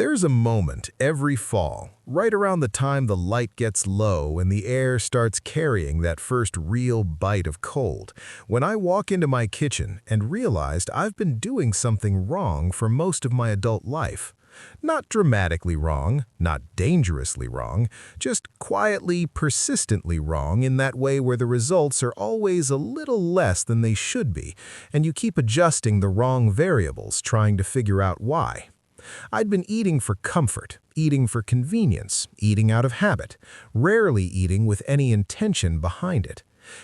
There's a moment every fall, right around the time the light gets low and the air starts carrying that first real bite of cold, when I walk into my kitchen and realized I've been doing something wrong for most of my adult life. Not dramatically wrong, not dangerously wrong, just quietly, persistently wrong in that way where the results are always a little less than they should be, and you keep adjusting the wrong variables trying to figure out why. I'd been eating for comfort, eating for convenience, eating out of habit, rarely eating with any intention behind it.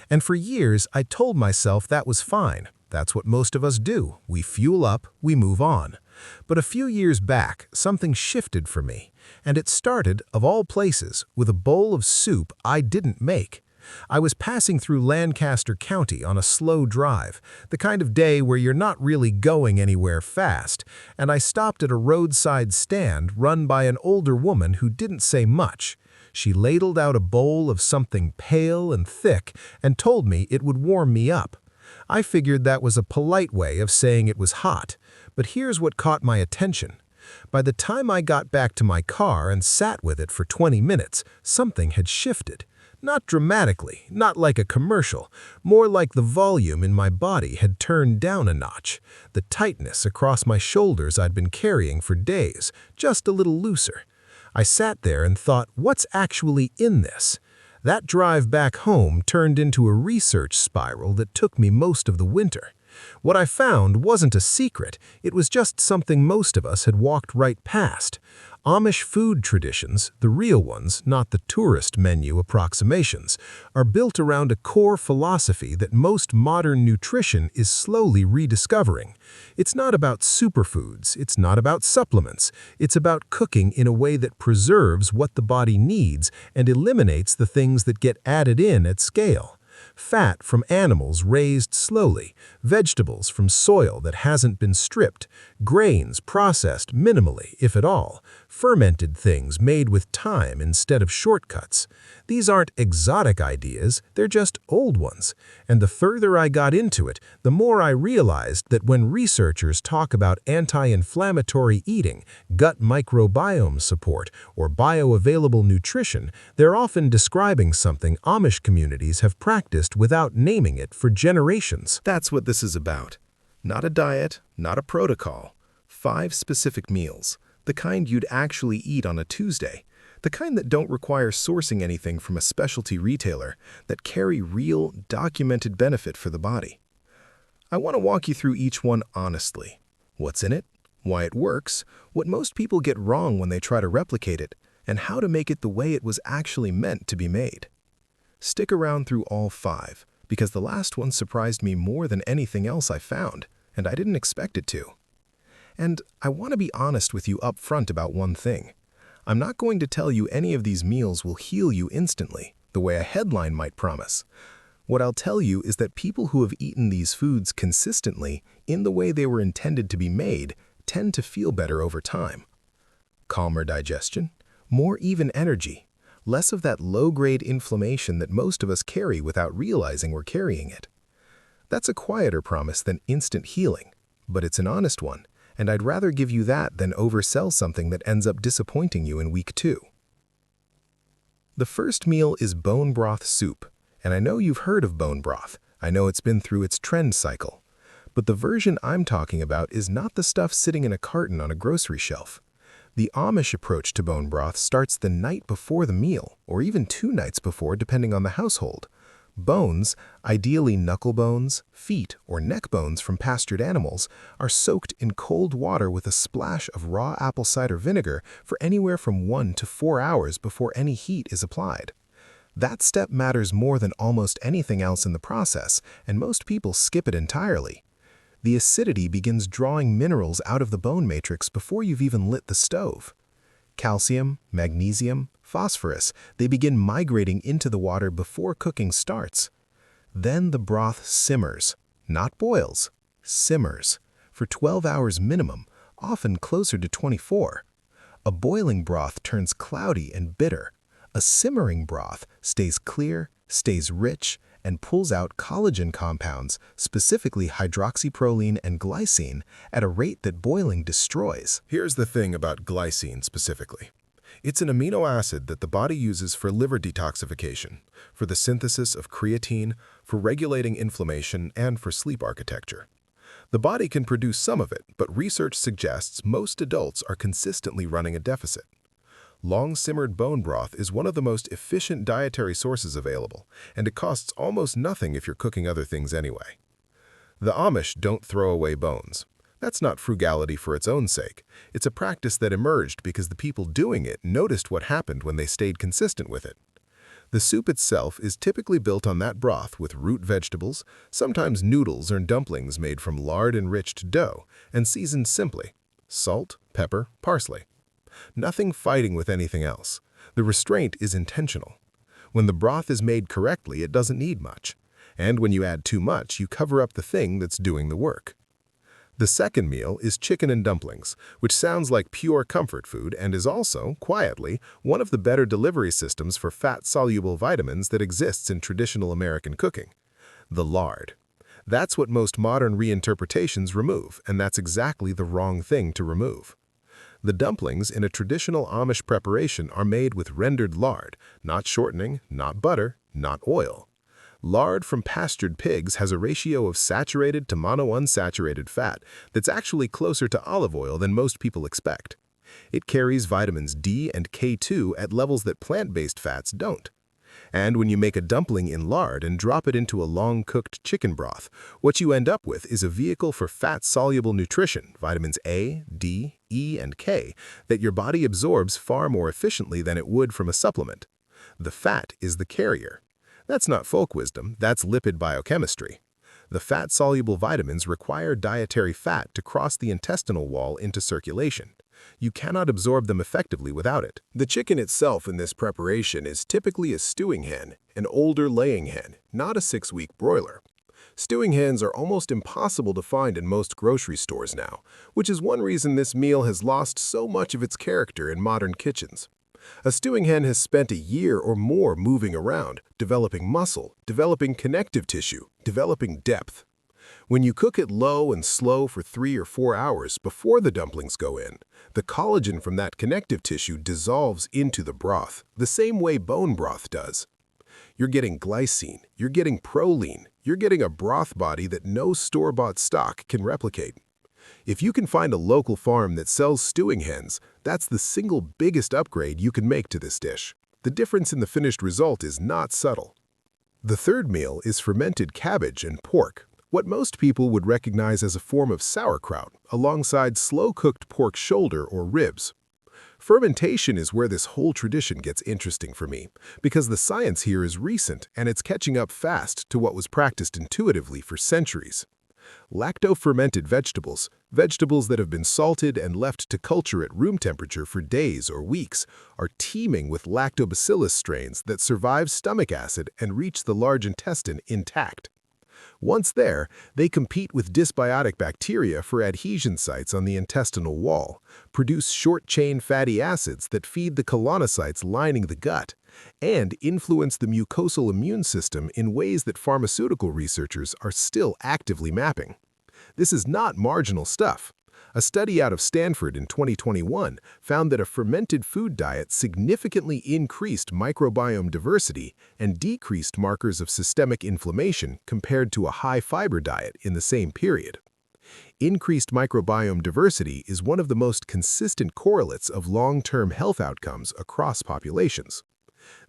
And for years, I told myself that was fine. That's what most of us do. We fuel up, we move on. But a few years back, something shifted for me, and it started, of all places, with a bowl of soup I didn't make. I was passing through Lancaster County on a slow drive, the kind of day where you're not really going anywhere fast, and I stopped at a roadside stand run by an older woman who didn't say much. She ladled out a bowl of something pale and thick and told me it would warm me up. I figured that was a polite way of saying it was hot, but here's what caught my attention. By the time I got back to my car and sat with it for 20 minutes, something had shifted. Not dramatically, not like a commercial, more like the volume in my body had turned down a notch. The tightness across my shoulders I'd been carrying for days, just a little looser. I sat there and thought, what's actually in this? That drive back home turned into a research spiral that took me most of the winter. What I found wasn't a secret, it was just something most of us had walked right past. Amish food traditions, the real ones, not the tourist menu approximations, are built around a core philosophy that most modern nutrition is slowly rediscovering. It's not about superfoods, it's not about supplements, it's about cooking in a way that preserves what the body needs and eliminates the things that get added in at scale. Fat from animals raised slowly, vegetables from soil that hasn't been stripped, grains processed minimally, if at all, fermented things made with time instead of shortcuts. These aren't exotic ideas, they're just old ones. And the further I got into it, the more I realized that when researchers talk about anti-inflammatory eating, gut microbiome support, or bioavailable nutrition, they're often describing something Amish communities have practiced without naming it for generations. That's what this is about. Not a diet, not a protocol. 5 specific meals, the kind you'd actually eat on a Tuesday, the kind that don't require sourcing anything from a specialty retailer, that carry real, documented benefit for the body. I want to walk you through each one honestly. What's in it, why it works, what most people get wrong when they try to replicate it, and how to make it the way it was actually meant to be made. Stick around through all 5, because the last one surprised me more than anything else I found, and I didn't expect it to. And I want to be honest with you up front about one thing. I'm not going to tell you any of these meals will heal you instantly, the way a headline might promise. What I'll tell you is that people who have eaten these foods consistently, in the way they were intended to be made, tend to feel better over time. Calmer digestion, more even energy, less of that low-grade inflammation that most of us carry without realizing we're carrying it. That's a quieter promise than instant healing, but it's an honest one, and I'd rather give you that than oversell something that ends up disappointing you in week 2. The first meal is bone broth soup, and I know you've heard of bone broth. I know it's been through its trend cycle. But the version I'm talking about is not the stuff sitting in a carton on a grocery shelf. The Amish approach to bone broth starts the night before the meal, or even 2 nights before depending on the household. Bones, ideally knuckle bones, feet, or neck bones from pastured animals, are soaked in cold water with a splash of raw apple cider vinegar for anywhere from 1 to 4 hours before any heat is applied. That step matters more than almost anything else in the process, and most people skip it entirely. The acidity begins drawing minerals out of the bone matrix before you've even lit the stove. Calcium, magnesium, phosphorus, they begin migrating into the water before cooking starts. Then the broth simmers, not boils, simmers, for 12 hours minimum, often closer to 24. A boiling broth turns cloudy and bitter. A simmering broth stays clear, stays rich, and pulls out collagen compounds, specifically hydroxyproline and glycine, at a rate that boiling destroys. Here's the thing about glycine specifically. It's an amino acid that the body uses for liver detoxification, for the synthesis of creatine, for regulating inflammation, and for sleep architecture. The body can produce some of it, but research suggests most adults are consistently running a deficit. Long-simmered bone broth is one of the most efficient dietary sources available, and it costs almost nothing if you're cooking other things anyway. The Amish don't throw away bones. That's not frugality for its own sake. It's a practice that emerged because the people doing it noticed what happened when they stayed consistent with it. The soup itself is typically built on that broth with root vegetables, sometimes noodles or dumplings made from lard-enriched dough, and seasoned simply: salt, pepper, parsley. Nothing fighting with anything else. The restraint is intentional. When the broth is made correctly, it doesn't need much. And when you add too much, you cover up the thing that's doing the work. The second meal is chicken and dumplings, which sounds like pure comfort food and is also, quietly, one of the better delivery systems for fat-soluble vitamins that exists in traditional American cooking. The lard. That's what most modern reinterpretations remove, and that's exactly the wrong thing to remove. The dumplings in a traditional Amish preparation are made with rendered lard, not shortening, not butter, not oil. Lard from pastured pigs has a ratio of saturated to monounsaturated fat that's actually closer to olive oil than most people expect. It carries vitamins D and K2 at levels that plant-based fats don't. And when you make a dumpling in lard and drop it into a long-cooked chicken broth, what you end up with is a vehicle for fat-soluble nutrition, vitamins A, D, E, and K, that your body absorbs far more efficiently than it would from a supplement. The fat is the carrier. That's not folk wisdom, that's lipid biochemistry. The fat-soluble vitamins require dietary fat to cross the intestinal wall into circulation. You cannot absorb them effectively without it. The chicken itself in this preparation is typically a stewing hen, an older laying hen, not a 6-week broiler. Stewing hens are almost impossible to find in most grocery stores now, which is one reason this meal has lost so much of its character in modern kitchens. A stewing hen has spent a year or more moving around, developing muscle, developing connective tissue, developing depth. When you cook it low and slow for 3 or 4 hours before the dumplings go in, the collagen from that connective tissue dissolves into the broth, the same way bone broth does. You're getting glycine, you're getting proline, you're getting a broth body that no store-bought stock can replicate. If you can find a local farm that sells stewing hens, that's the single biggest upgrade you can make to this dish. The difference in the finished result is not subtle. The third meal is fermented cabbage and pork, what most people would recognize as a form of sauerkraut, alongside slow-cooked pork shoulder or ribs. Fermentation is where this whole tradition gets interesting for me, because the science here is recent and it's catching up fast to what was practiced intuitively for centuries. Lacto-fermented vegetables, vegetables that have been salted and left to culture at room temperature for days or weeks, are teeming with lactobacillus strains that survive stomach acid and reach the large intestine intact. Once there, they compete with dysbiotic bacteria for adhesion sites on the intestinal wall, produce short-chain fatty acids that feed the colonocytes lining the gut, and influence the mucosal immune system in ways that pharmaceutical researchers are still actively mapping. This is not marginal stuff. A study out of Stanford in 2021 found that a fermented food diet significantly increased microbiome diversity and decreased markers of systemic inflammation compared to a high-fiber diet in the same period. Increased microbiome diversity is one of the most consistent correlates of long-term health outcomes across populations.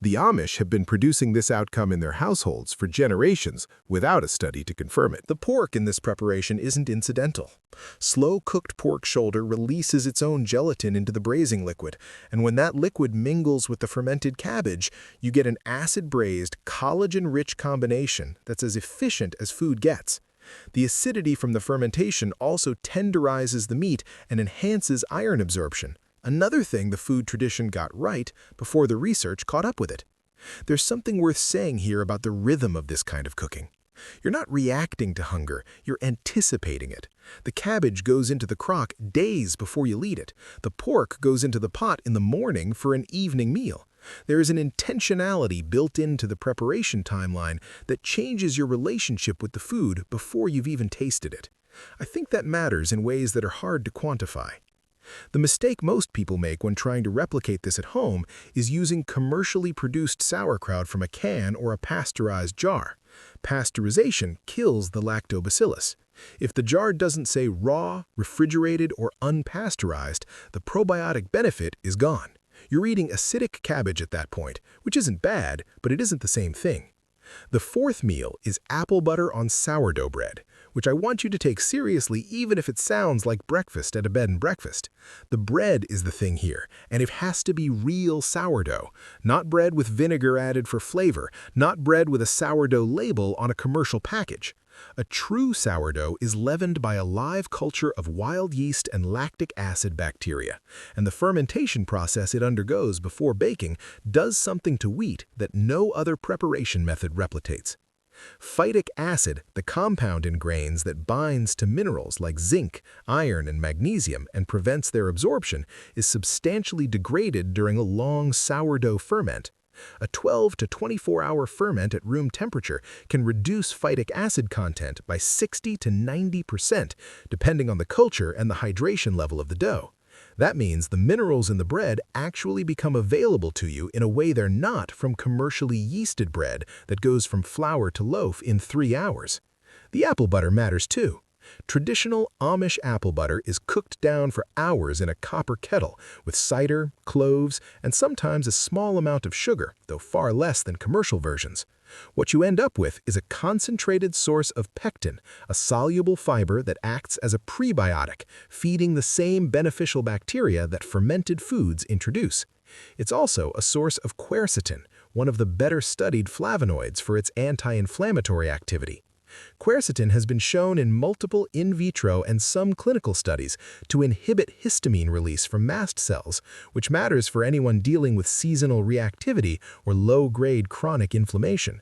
The Amish have been producing this outcome in their households for generations without a study to confirm it. The pork in this preparation isn't incidental. Slow-cooked pork shoulder releases its own gelatin into the braising liquid, and when that liquid mingles with the fermented cabbage, you get an acid-braised, collagen-rich combination that's as efficient as food gets. The acidity from the fermentation also tenderizes the meat and enhances iron absorption. Another thing the food tradition got right before the research caught up with it. There's something worth saying here about the rhythm of this kind of cooking. You're not reacting to hunger, you're anticipating it. The cabbage goes into the crock days before you'll eat it. The pork goes into the pot in the morning for an evening meal. There is an intentionality built into the preparation timeline that changes your relationship with the food before you've even tasted it. I think that matters in ways that are hard to quantify. The mistake most people make when trying to replicate this at home is using commercially produced sauerkraut from a can or a pasteurized jar. Pasteurization kills the lactobacillus. If the jar doesn't say raw, refrigerated, or unpasteurized, the probiotic benefit is gone. You're eating acidic cabbage at that point, which isn't bad, but it isn't the same thing. The fourth meal is apple butter on sourdough bread, which I want you to take seriously even if it sounds like breakfast at a bed and breakfast. The bread is the thing here, and it has to be real sourdough, not bread with vinegar added for flavor, not bread with a sourdough label on a commercial package. A true sourdough is leavened by a live culture of wild yeast and lactic acid bacteria, and the fermentation process it undergoes before baking does something to wheat that no other preparation method replicates. Phytic acid, the compound in grains that binds to minerals like zinc, iron, and magnesium and prevents their absorption, is substantially degraded during a long sourdough ferment. A 12 to 24-hour ferment at room temperature can reduce phytic acid content by 60 to 90%, depending on the culture and the hydration level of the dough. That means the minerals in the bread actually become available to you in a way they're not from commercially yeasted bread that goes from flour to loaf in 3 hours. The apple butter matters too. Traditional Amish apple butter is cooked down for hours in a copper kettle with cider, cloves, and sometimes a small amount of sugar, though far less than commercial versions. What you end up with is a concentrated source of pectin, a soluble fiber that acts as a prebiotic, feeding the same beneficial bacteria that fermented foods introduce. It's also a source of quercetin, one of the better-studied flavonoids for its anti-inflammatory activity. Quercetin has been shown in multiple in vitro and some clinical studies to inhibit histamine release from mast cells, which matters for anyone dealing with seasonal reactivity or low-grade chronic inflammation.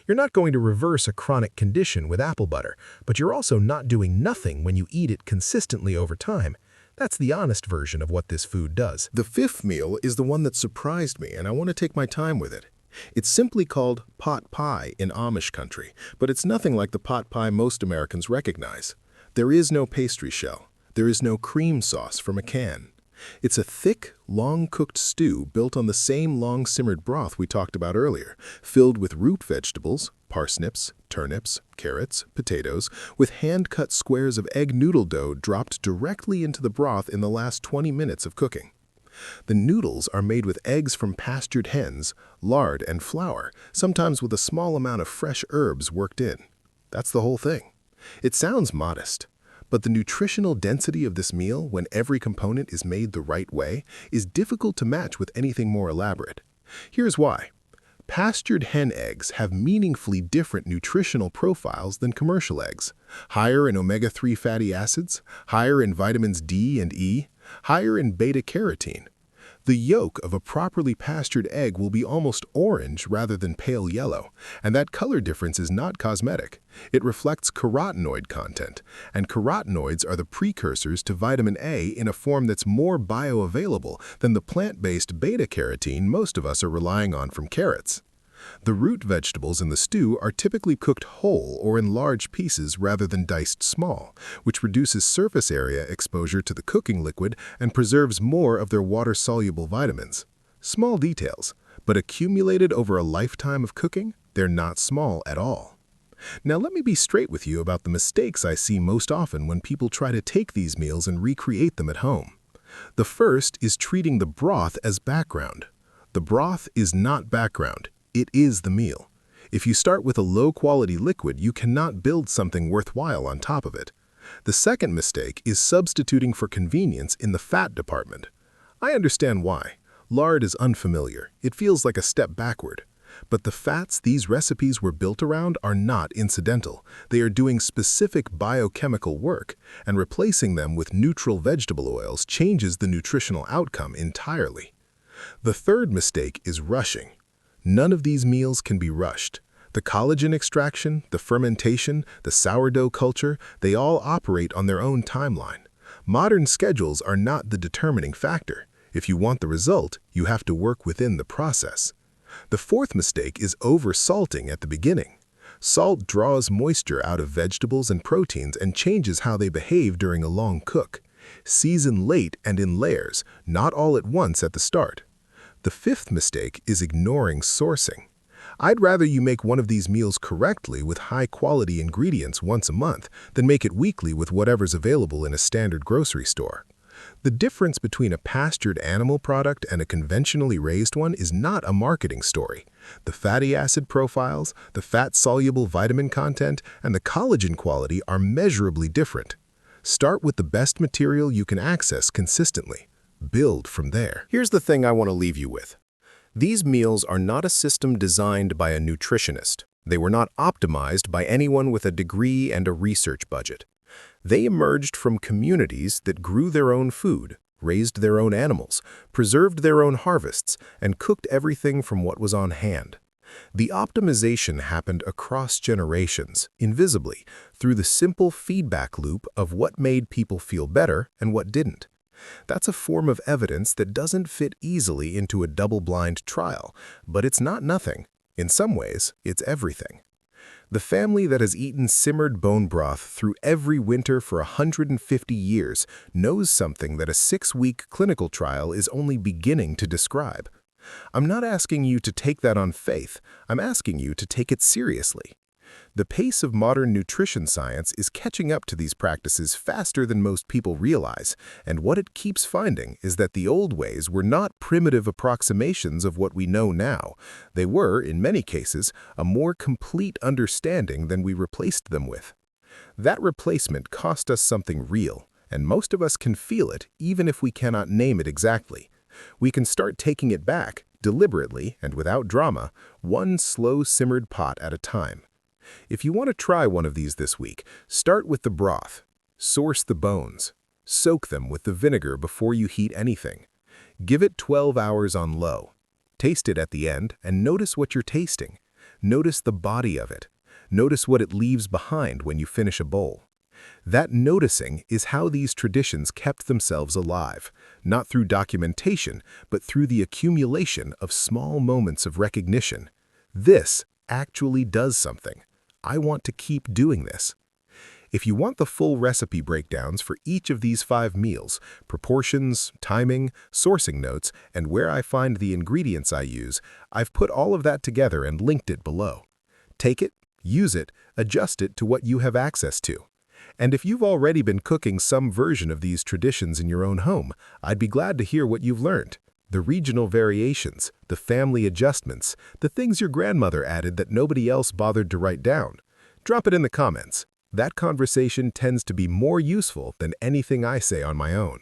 You're not going to reverse a chronic condition with apple butter, but you're also not doing nothing when you eat it consistently over time. That's the honest version of what this food does. The fifth meal is the one that surprised me, and I want to take my time with it. It's simply called pot pie in Amish country, but it's nothing like the pot pie most Americans recognize. There is no pastry shell. There is no cream sauce from a can. It's a thick, long-cooked stew built on the same long-simmered broth we talked about earlier, filled with root vegetables, parsnips, turnips, carrots, potatoes, with hand-cut squares of egg noodle dough dropped directly into the broth in the last 20 minutes of cooking. The noodles are made with eggs from pastured hens, lard, and flour, sometimes with a small amount of fresh herbs worked in. That's the whole thing. It sounds modest, but the nutritional density of this meal, when every component is made the right way, is difficult to match with anything more elaborate. Here's why. Pastured hen eggs have meaningfully different nutritional profiles than commercial eggs. Higher in omega-3 fatty acids, higher in vitamins D and E, higher in beta-carotene. The yolk of a properly pastured egg will be almost orange rather than pale yellow, and that color difference is not cosmetic. It reflects carotenoid content, and carotenoids are the precursors to vitamin A in a form that's more bioavailable than the plant-based beta-carotene most of us are relying on from carrots. The root vegetables in the stew are typically cooked whole or in large pieces rather than diced small, which reduces surface area exposure to the cooking liquid and preserves more of their water-soluble vitamins. Small details, but accumulated over a lifetime of cooking, they're not small at all. Now let me be straight with you about the mistakes I see most often when people try to take these meals and recreate them at home. The first is treating the broth as background. The broth is not background. It is the meal. If you start with a low-quality liquid, you cannot build something worthwhile on top of it. The second mistake is substituting for convenience in the fat department. I understand why. Lard is unfamiliar. It feels like a step backward. But the fats these recipes were built around are not incidental. They are doing specific biochemical work, and replacing them with neutral vegetable oils changes the nutritional outcome entirely. The third mistake is rushing. None of these meals can be rushed. The collagen extraction, the fermentation, the sourdough culture, they all operate on their own timeline. Modern schedules are not the determining factor. If you want the result, you have to work within the process. The fourth mistake is over-salting at the beginning. Salt draws moisture out of vegetables and proteins and changes how they behave during a long cook. Season late and in layers, not all at once at the start. The fifth mistake is ignoring sourcing. I'd rather you make one of these meals correctly with high-quality ingredients once a month than make it weekly with whatever's available in a standard grocery store. The difference between a pastured animal product and a conventionally raised one is not a marketing story. The fatty acid profiles, the fat-soluble vitamin content, and the collagen quality are measurably different. Start with the best material you can access consistently. Build from there. Here's the thing I want to leave you with. These meals are not a system designed by a nutritionist. They were not optimized by anyone with a degree and a research budget. They emerged from communities that grew their own food, raised their own animals, preserved their own harvests, and cooked everything from what was on hand. The optimization happened across generations, invisibly, through the simple feedback loop of what made people feel better and what didn't. That's a form of evidence that doesn't fit easily into a double-blind trial, but it's not nothing. In some ways, it's everything. The family that has eaten simmered bone broth through every winter for 150 years knows something that a 6-week clinical trial is only beginning to describe. I'm not asking you to take that on faith. I'm asking you to take it seriously. The pace of modern nutrition science is catching up to these practices faster than most people realize, and what it keeps finding is that the old ways were not primitive approximations of what we know now. They were, in many cases, a more complete understanding than we replaced them with. That replacement cost us something real, and most of us can feel it even if we cannot name it exactly. We can start taking it back, deliberately and without drama, one slow-simmered pot at a time. If you want to try one of these this week, start with the broth. Source the bones. Soak them with the vinegar before you heat anything. Give it 12 hours on low. Taste it at the end and notice what you're tasting. Notice the body of it. Notice what it leaves behind when you finish a bowl. That noticing is how these traditions kept themselves alive, not through documentation, but through the accumulation of small moments of recognition. This actually does something. I want to keep doing this. If you want the full recipe breakdowns for each of these 5 meals, proportions, timing, sourcing notes, and where I find the ingredients I use, I've put all of that together and linked it below. Take it, use it, adjust it to what you have access to. And if you've already been cooking some version of these traditions in your own home, I'd be glad to hear what you've learned. The regional variations, the family adjustments, the things your grandmother added that nobody else bothered to write down. Drop it in the comments. That conversation tends to be more useful than anything I say on my own.